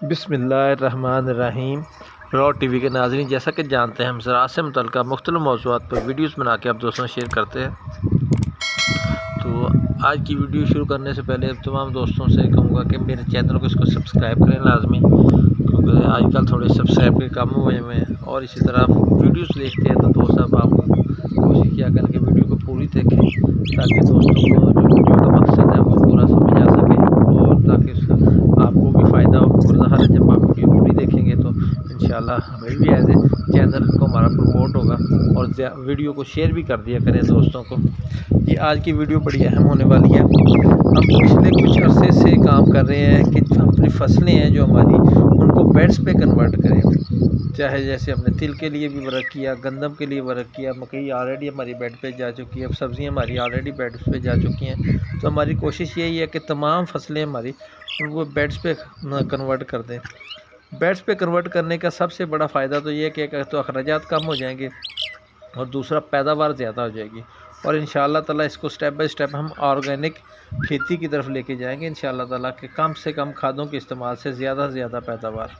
बिस्मिल्लाहिर्रहमानिर्रहीम। Raw TV के नाज़रीन, जैसा कि जानते हैं हम ज़राअत से मुतल्लिक़ मुख्तलिफ़ मौज़ूआत पर वीडियोस बना के आप दोस्तों से शेयर करते हैं। तो आज की वीडियो शुरू करने से पहले तमाम दोस्तों से कहूँगा कि मेरे चैनल को इसको सब्सक्राइब करें लाजमी, क्योंकि आजकल थोड़े सब्सक्राइब के कम हुए हैं। और इसी तरह आप वीडियोस देखते हैं तो दोस्त आप कोशिश किया करें कि वीडियो को पूरी देखें, ताकि दोस्तों को जो वीडियो का मकसद है वो पूरा समझ आ सके और ताकि आपको भी फ़ायदा हो। और जब आप वीडियो पूरी देखेंगे तो इंशाल्लाह हमें भी एज ए चैनल को हमारा प्रमोट होगा। और वीडियो को शेयर भी कर दिया करें दोस्तों को। ये आज की वीडियो बड़ी अहम होने वाली है। हम पिछले कुछ अरसे से काम कर रहे हैं कि अपनी फसलें हैं जो हमारी, उनको बेड्स पे कन्वर्ट करें। चाहे जैसे हमने तिल के लिए भी वर्क किया, गंदम के लिए वर्क किया, मकई ऑलरेडी हमारी बेड पे जा चुकी है, अब सब्ज़ियाँ हमारी ऑलरेडी बेड पे जा चुकी हैं। तो हमारी कोशिश यही है कि तमाम फसलें हमारी उनको बेड्स पे कन्वर्ट कर दें। बेड्स पे कन्वर्ट करने का सबसे बड़ा फ़ायदा तो ये है कि एक तो अखराजात कम हो जाएंगे और दूसरा पैदावार ज़्यादा हो जाएगी। और इंशाअल्लाह ताला इसको स्टेप बाय स्टेप हम ऑर्गेनिक खेती की तरफ लेके जाएंगे इंशाअल्लाह ताला, कि कम से कम खादों के इस्तेमाल से ज़्यादा से ज़्यादा पैदावार।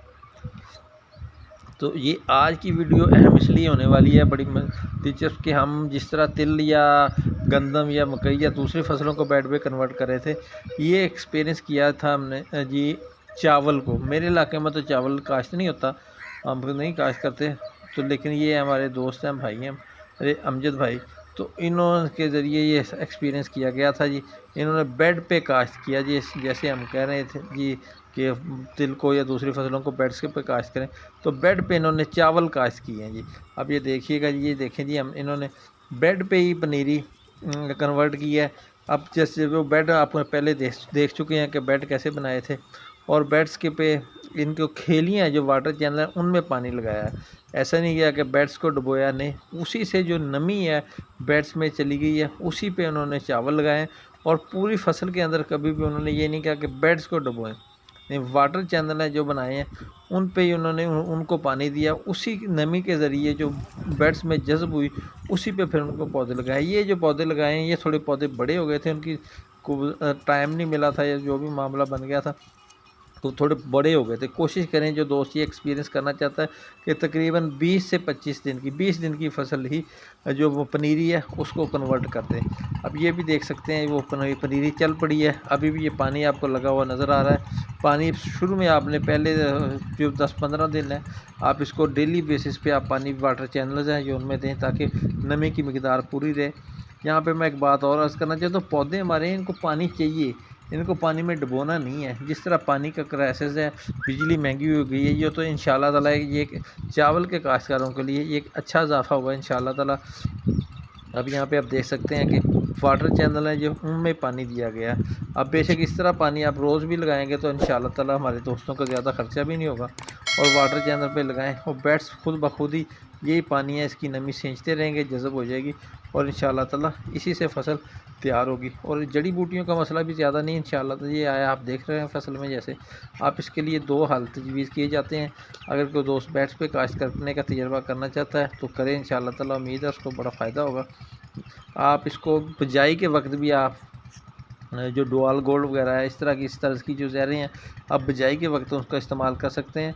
तो ये आज की वीडियो अहम इसलिए होने वाली है, बड़ी दिलचस्प, कि हम जिस तरह तिल या गंदम या मकई या दूसरी फसलों को बेड पे कन्वर्ट कर रहे थे, ये एक्सपीरियंस किया था हमने जी चावल को। मेरे इलाके में तो चावल काश्त नहीं होता, हम नहीं काश्त करते। तो लेकिन ये हमारे दोस्त हैं, भाई हैं, अरे अमजद भाई, तो इन्होंने के ज़रिए ये एक्सपीरियंस किया गया था जी। इन्होंने बेड पे काश्त किया जी, जैसे हम कह रहे थे जी कि तिल को या दूसरी फसलों को बेड्स के पे काश्त करें, तो बेड पे इन्होंने चावल काश्त किए हैं जी। अब ये देखिएगा जी, ये देखें जी, हम इन्होंने बेड पे ही पनीरी कन्वर्ट की है। अब जैसे वो बेड आप पहले देख चुके हैं कि बेड कैसे बनाए थे, और बेड्स के पे इनको खेलियाँ जो वाटर चैनल है उनमें पानी लगाया है। ऐसा नहीं किया कि बेड्स को डुबोया, नहीं, उसी से जो नमी है बेड्स में चली गई है उसी पे उन्होंने चावल लगाए। और पूरी फसल के अंदर कभी भी उन्होंने ये नहीं कहा कि बेड्स को डुबोएं, नहीं, वाटर चैनल है जो बनाए हैं उन पे ही उन्होंने उनको पानी दिया, उसी नमी के ज़रिए जो बेड्स में जज़्ब हुई उसी पे फिर उनको पौधे लगाए। ये जो पौधे लगाए हैं ये थोड़े पौधे बड़े हो गए थे, उनकी को टाइम नहीं मिला था या जो भी मामला बन गया था, तो थोड़े बड़े हो गए थे। कोशिश करें जो दोस्त ये एक्सपीरियंस करना चाहता है कि तकरीबन 20 से 25 दिन की 20 दिन की फसल ही जो वो पनीरी है उसको कन्वर्ट कर दें। अब ये भी देख सकते हैं वो पनीरी चल पड़ी है, अभी भी ये पानी आपको लगा हुआ नज़र आ रहा है। पानी शुरू में आपने पहले जो 10-15 दिन है आप इसको डेली बेसिस पे आप पानी वाटर चैनल्स हैं जो उनमें दें, ताकि नमी की मकदार पूरी रहे। यहाँ पे मैं एक बात और अर्ज़ करना चाहता हूँ, पौधे हमारे इनको पानी चाहिए, इनको पानी में डुबोना नहीं है। जिस तरह पानी का क्राइसिस है, बिजली महंगी हो गई है, ये तो इंशाल्लाह ताला ये चावल के काश्तकारों के लिए ये एक अच्छा इजाफा होगा इंशाल्लाह ताला। अब यहाँ पे आप देख सकते हैं कि वाटर चैनल है जो उनमें पानी दिया गया है। अब बेशक इस तरह पानी आप रोज़ भी लगाएंगे तो इंशाल्लाह ताला हमारे दोस्तों को ज़्यादा ख़र्चा भी नहीं होगा। और वाटर चैनल पे लगाएं और बेड्स खुद ब खुद ही यही पानी है इसकी नमी खींचते रहेंगे, जज़ब हो जाएगी और इंशाल्लाह ताला इसी से फसल तैयार होगी। और जड़ी बूटियों का मसला भी ज़्यादा नहीं इंशाल्लाह। तो ये आया, आप देख रहे हैं फसल में, जैसे आप इसके लिए 2 हल तजवीज़ किए जाते हैं। अगर कोई दोस्त बेड्स पे काश्त करने का तजर्बा करना चाहता है तो करें, इंशाल्लाह ताला उम्मीद है उसको बड़ा फ़ायदा होगा। आप इसको बिजाई के वक्त भी आप जो डुआल गोल्ड वगैरह है, इस तरह की जो ज़हरें हैं आप बिजाई के वक्त उसका इस्तेमाल कर सकते हैं।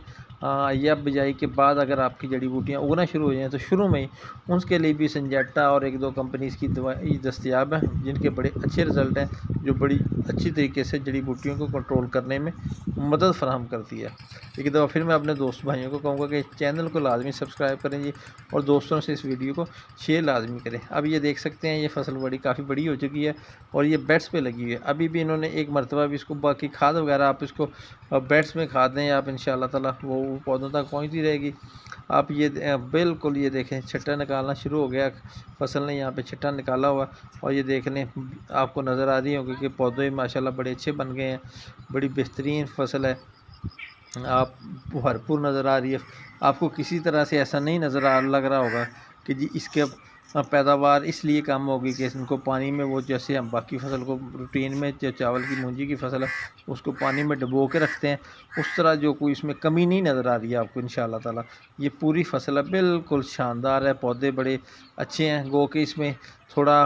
या बिजाई के बाद अगर आपकी जड़ी बूटियाँ उगना शुरू हो जाएँ तो शुरू में ही उसके लिए भी सिंजेंटा और 1-2 कंपनीज़ की दवाई दस्तयाब हैं जिनके बड़े अच्छे रिज़ल्ट हैं, जो बड़ी अच्छी तरीके से जड़ी बूटियों को कंट्रोल करने में मदद फ़राहम करती है। एक दफ़ा फिर मैं अपने दोस्त भाइयों को कहूँगा कि चैनल को लाजमी सब्सक्राइब करें जी, और दोस्तों से इस वीडियो को शेयर लाजमी करें। अब ये देख सकते हैं ये फसल काफ़ी बड़ी हो चुकी है और ये बेड्स पे लगी हुई है। अभी भी इन्होंने एक मरतबा भी इसको, बाकी खाद वगैरह आप इसको बेड्स में खाद दें आप, इंशाल्लाह ताला वो पौधों तक पहुँचती रहेगी। आप ये बिल्कुल ये देखें छट्टा निकालना शुरू हो गया, फसल ने यहाँ पे छट्टा निकाला हुआ, और ये देख लें आपको नज़र आ रही होगी कि पौधे माशाल्लाह बड़े अच्छे बन गए हैं, बड़ी बेहतरीन फसल है, आप भरपूर नज़र आ रही है। आपको किसी तरह से ऐसा नहीं लग रहा होगा कि जी इसके पैदावार इसलिए कम होगी कि इनको पानी में, वो जैसे हम बाकी फसल को रूटीन में जो चावल की मूंजी की फसल है उसको पानी में डुबो के रखते हैं, उस तरह जो कोई इसमें कमी नहीं नज़र आ रही है आपको इंशाल्लाह ताला। ये पूरी फसल है बिल्कुल शानदार है, पौधे बड़े अच्छे हैं। गो के इसमें थोड़ा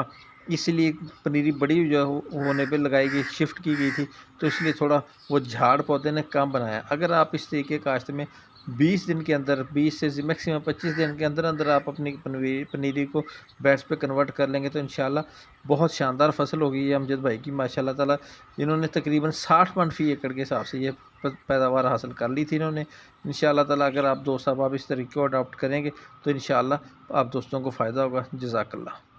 इसलिए पनीरी बड़ी जो होने पे लगाई गई, शिफ्ट की गई थी, तो इसलिए थोड़ा वो झाड़ पौधे ने कम बनाया। अगर आप इस तरीके काश्त में 20 दिन के अंदर, 20 से मैक्सिमम 25 दिन के अंदर अंदर आप अपनी पनीरी को बेड्स पे कन्वर्ट कर लेंगे तो इंशाल्लाह बहुत शानदार फसल होगी ये अमजद भाई की। माशाल्लाह ताला इन्होंने तकरीबन 60 मन फ़ी एकड़ के हिसाब से ये पैदावार हासिल कर ली थी इन्होंने। इंशाल्लाह ताला अगर आप दोस्त आप इस तरीके को अडॉप्ट करेंगे तो इंशाल्लाह आप दोस्तों को फ़ायदा होगा। जज़ाकल्लाह।